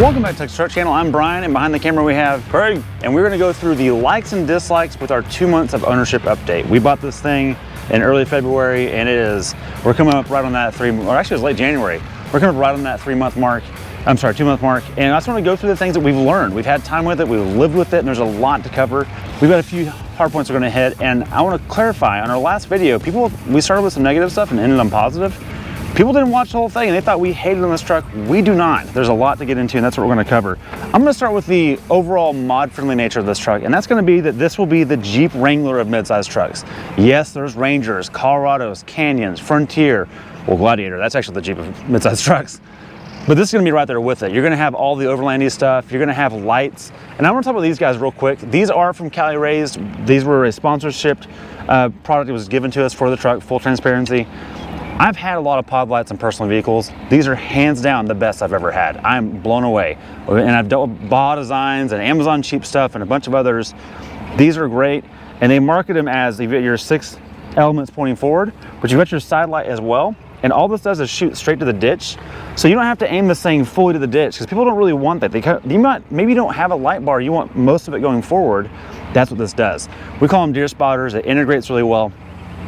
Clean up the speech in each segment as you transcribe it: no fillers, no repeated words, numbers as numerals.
Welcome back to the Truck Channel. I'm Brian, and behind the camera we have Craig, and we're going to go through the likes and dislikes with our 2 months of ownership update. We bought this thing in early February, and we're coming up right on that or actually it was late January. We're coming up right on that 2-month mark, and I just want to go through the things that we've learned. We've had time with it, we've lived with it, and there's a lot to cover. We've got a few hard points we're going to hit, and I want to clarify, on our last video, we started with some negative stuff and ended on positive. People didn't watch the whole thing and they thought we hated on this truck. We do not. There's a lot to get into, and that's what we're going to cover. I'm going to start with the overall mod-friendly nature of this truck, and that's going to be that this will be the Jeep Wrangler of midsize trucks. Yes, there's Rangers, Colorados, Canyons, Frontier, well, Gladiator, that's actually the Jeep of midsize trucks. But this is going to be right there with it. You're going to have all the overlandy stuff. You're going to have lights. And I want to talk about these guys real quick. These are from Cali Raised. These were a sponsorship product that was given to us for the truck, full transparency. I've had a lot of pod lights on personal vehicles. These are hands down the best I've ever had. I'm blown away. And I've dealt with Baja Designs and Amazon cheap stuff and a bunch of others. These are great. And they market them as you've got your 6 elements pointing forward, but you've got your side light as well. And all this does is shoot straight to the ditch. So you don't have to aim this thing fully to the ditch, because people don't really want that. Maybe you don't have a light bar, you want most of it going forward. That's what this does. We call them deer spotters. It integrates really well.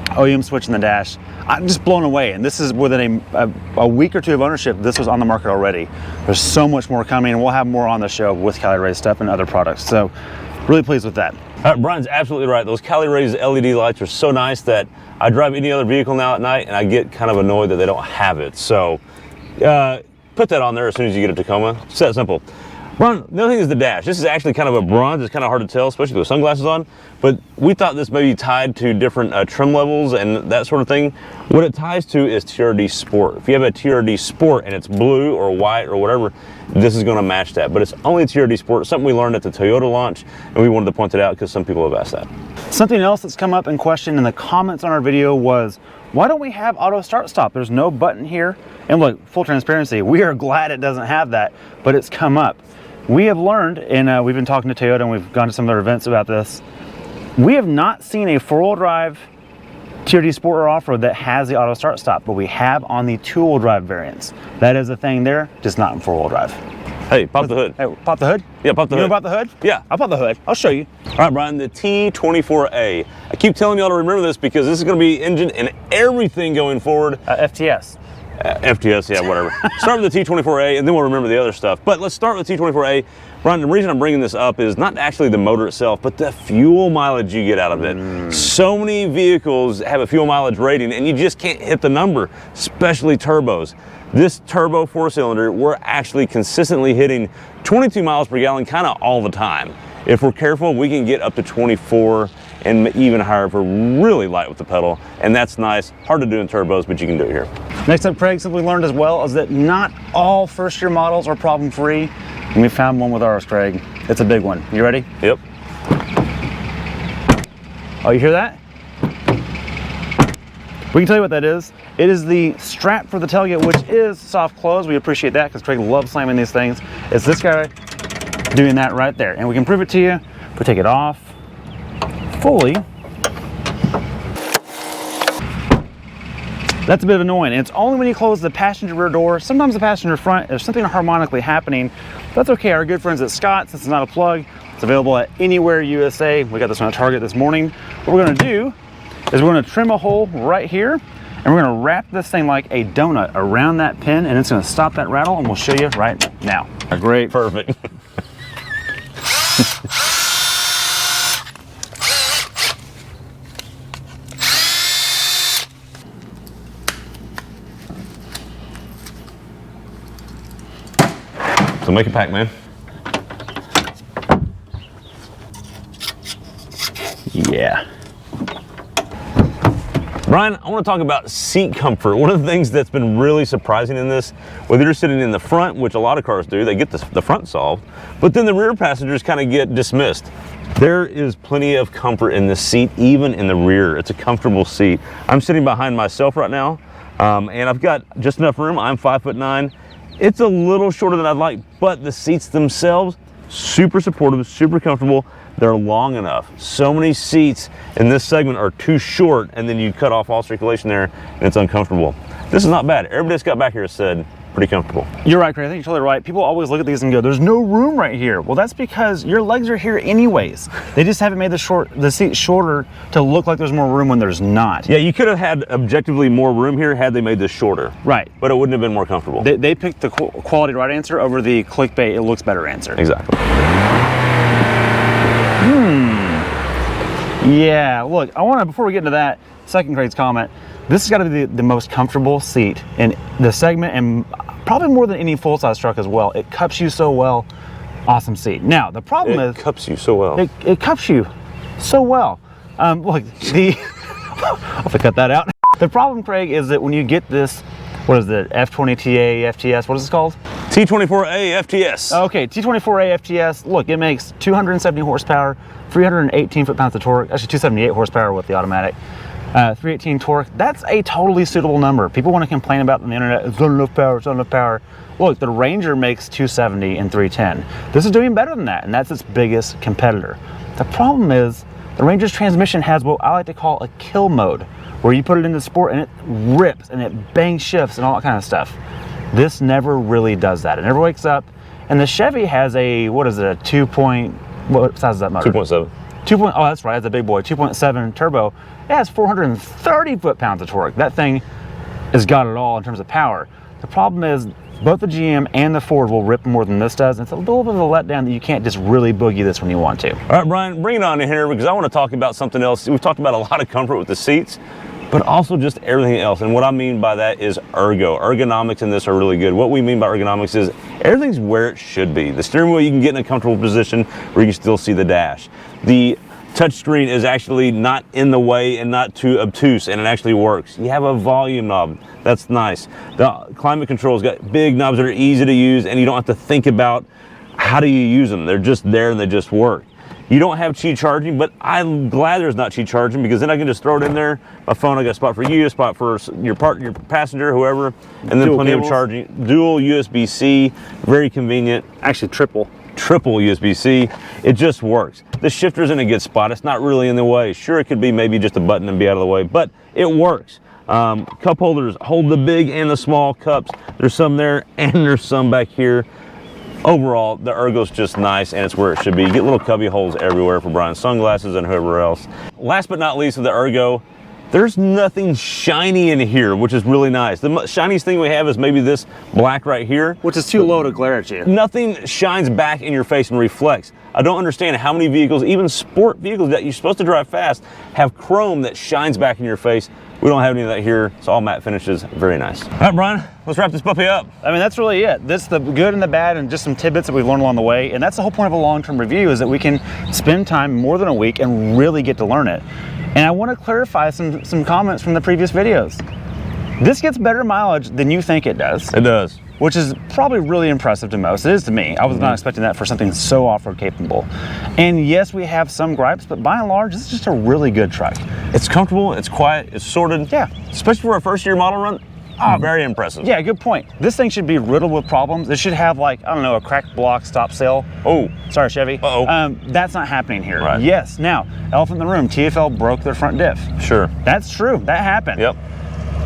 OEM switch in the dash. I'm just blown away, and this is within a week or two of ownership. This was on the market already. There's so much more coming, and we'll have more on the show with Cali Raised stuff and other products. So really pleased with that. Brian's absolutely right. Those Cali Raised LED lights are so nice that I drive any other vehicle now at night and I get kind of annoyed that they don't have it. So put that on there as soon as you get a Tacoma. It's that simple. Brian, the other thing is the dash. This is actually kind of a bronze. It's kind of hard to tell, especially with sunglasses on. But we thought this may be tied to different trim levels and that sort of thing. What it ties to is TRD Sport. If you have a TRD Sport and it's blue or white or whatever, this is going to match that. But it's only TRD Sport. It's something we learned at the Toyota launch, and we wanted to point it out because some people have asked that. Something else that's come up in question in the comments on our video was, why don't we have auto start stop? There's no button here. And look, full transparency, we are glad it doesn't have that, but it's come up. We have learned, and we've been talking to Toyota, and we've gone to some of their events about this. We have not seen a 4-wheel drive TRD Sport or off-road that has the auto start stop, but we have on the 2-wheel drive variants. That is a thing there, just not in 4-wheel drive. Hey, pop the hood. Hey, pop the hood? Yeah, pop the hood. You know about the hood? Yeah. I'll pop the hood. I'll show you. All right, Brian, the T24A. I keep telling y'all to remember this because this is going to be engine and everything going forward. FTS. FTS, yeah, whatever. Start with the T24A, and then we'll remember the other stuff. But let's start with T24A. Brian, the reason I'm bringing this up is not actually the motor itself, but the fuel mileage you get out of it. So many vehicles have a fuel mileage rating, and you just can't hit the number, especially turbos. This turbo 4-cylinder, we're actually consistently hitting 22 miles per gallon kind of all the time. If we're careful, we can get up to 24 and even higher if we're really light with the pedal, and that's nice. Hard to do in turbos, but you can do it here. Next up, Craig, something we learned as well is that not all first-year models are problem-free, and we found one with ours, Craig. It's a big one. You ready? Yep. Oh, you hear that? We can tell you what that is. It is the strap for the tailgate, which is soft close. We appreciate that because Craig loves slamming these things. It's this guy doing that right there, and we can prove it to you. If we take it off fully, that's a bit annoying. And it's only when you close the passenger rear door. Sometimes the passenger front, there's something harmonically happening. That's okay. Our good friends at Scott's, this is not a plug. It's available at Anywhere USA. We got this on Target this morning. What we're gonna do is we're gonna trim a hole right here, and we're gonna wrap this thing like a donut around that pin, and it's gonna stop that rattle, and we'll show you right now. Great. Perfect. So make a pack, man. Yeah. Brian, I want to talk about seat comfort. One of the things that's been really surprising in this, whether you're sitting in the front, which a lot of cars do, they get the front solved, but then the rear passengers kind of get dismissed. There is plenty of comfort in this seat, even in the rear. It's a comfortable seat. I'm sitting behind myself right now, and I've got just enough room. I'm 5'9". It's a little shorter than I'd like, but the seats themselves, super supportive, super comfortable. They're long enough. So many seats in this segment are too short, and then you cut off all circulation there, and it's uncomfortable. This is not bad. Everybody that's got back here said pretty comfortable. You're right, Craig. I think you're totally right. People always look at these and go, there's no room right here. Well, that's because your legs are here anyways. They just haven't made the seat shorter to look like there's more room when there's not. Yeah, you could have had objectively more room here had they made this shorter. Right. But it wouldn't have been more comfortable. They picked the quality right answer over the clickbait, it looks better answer. Exactly. Yeah, look, I want to, before we get into that, second Craig's comment, this has got to be the most comfortable seat in the segment, and probably more than any full-size truck as well. It cups you so well. Awesome seat. Now, the problem is... It cups you so well. It cups you so well. Look, I'll have to cut that out. The problem, Craig, is that when you get this, what is it, F20TA, FTS, what is this called? T24A FTS. Okay, T24A FTS, look, it makes 270 horsepower, 318 foot-pounds of torque, actually 278 horsepower with the automatic, 318 torque. That's a totally suitable number. People want to complain about on the internet, it's not enough power, it's not enough power. Look, the Ranger makes 270 and 310. This is doing better than that, and that's its biggest competitor. The problem is, the Ranger's transmission has what I like to call a kill mode, where you put it into sport and it rips and it bang shifts and all that kind of stuff. This never really does that. It never wakes up. And the Chevy has a, what is it, a 2 point, what size is that motor? 2.7. Oh, that's right, it's a big boy, 2.7 turbo. It has 430 foot-pounds of torque. That thing has got it all in terms of power. The problem is, both the GM and the Ford will rip more than this does. It's a little bit of a letdown that you can't just really boogie this when you want to. All right, Brian, bring it on in here because I want to talk about something else. We've talked about a lot of comfort with the seats, but also just everything else. And what I mean by that is ergonomics in this are really good. What we mean by ergonomics is everything's where it should be. The steering wheel, you can get in a comfortable position where you can still see the dash. The touchscreen is actually not in the way and not too obtuse, and it actually works. You have a volume knob, that's nice. The climate control's got big knobs that are easy to use, and you don't have to think about how do you use them. They're just there and they just work. You don't have Qi charging, but I'm glad there's not Qi charging because then I can just throw it in there. My phone, I got a spot for you, a spot for your passenger, whoever, and then Dual plenty cables. of charging. Dual USB-C, very convenient. Actually, triple USB-C. It just works. The shifter's in a good spot. It's not really in the way. Sure, it could be maybe just a button and be out of the way, but it works. Cup holders hold the big and the small cups. There's some there and there's some back here. Overall, the ergo's just nice and it's where it should be. You get little cubby holes everywhere for Brian's sunglasses and whoever else. Last but not least with the ergo, there's nothing shiny in here, which is really nice. The shiniest thing we have is maybe this black right here. which is too low to glare at you. Nothing shines back in your face and reflects. I don't understand how many vehicles, even sport vehicles that you're supposed to drive fast, have chrome that shines back in your face. We don't have any of that here. It's all matte finishes. Very nice. All right, Brian, let's wrap this puppy up. I mean, that's really it. This, the good and the bad, and just some tidbits that we've learned along the way. And that's the whole point of a long-term review, is that we can spend time more than a week and really get to learn it. And I want to clarify some comments from the previous videos. This gets better mileage than you think it does. It does. Which is probably really impressive to most. It is to me. I was not expecting that for something so off-road capable. And yes, we have some gripes, but by and large, this is just a really good truck. It's comfortable, it's quiet, it's sorted. Yeah. Especially for a first-year model run, very impressive. Yeah, good point. This thing should be riddled with problems. It should have, like, I don't know, a cracked block stop sail. Oh. Sorry, Chevy. Uh-oh. That's not happening here. Right. Yes, now, elephant in the room, TFL broke their front diff. Sure. That's true, that happened. Yep.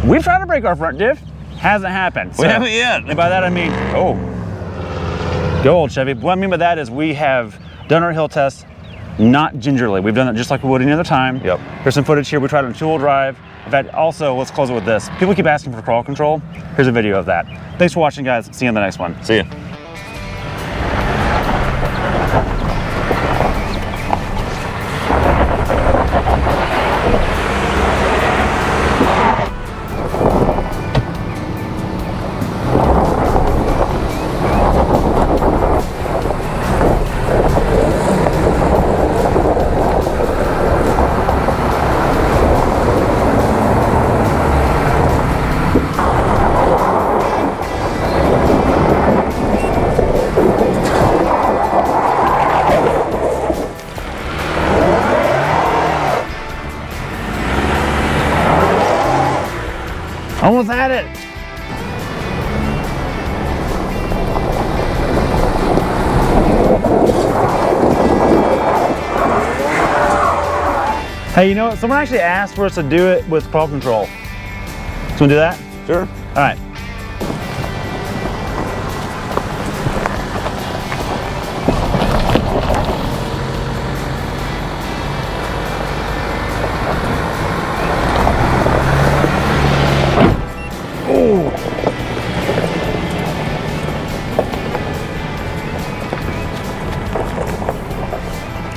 We've tried to break our front diff, hasn't happened. We haven't yet. And by that I mean, go old Chevy. What I mean by that is we have done our hill test, not gingerly. We've done it just like we would any other time. Yep. Here's some footage here. We tried it on two-wheel drive. In fact, also, let's close it with this. People keep asking for crawl control. Here's a video of that. Thanks for watching, guys. See you in the next one. See ya. Almost had it. Hey, you know what? Someone actually asked for us to do it with crawl control. So we do that? Sure. All right. Oh,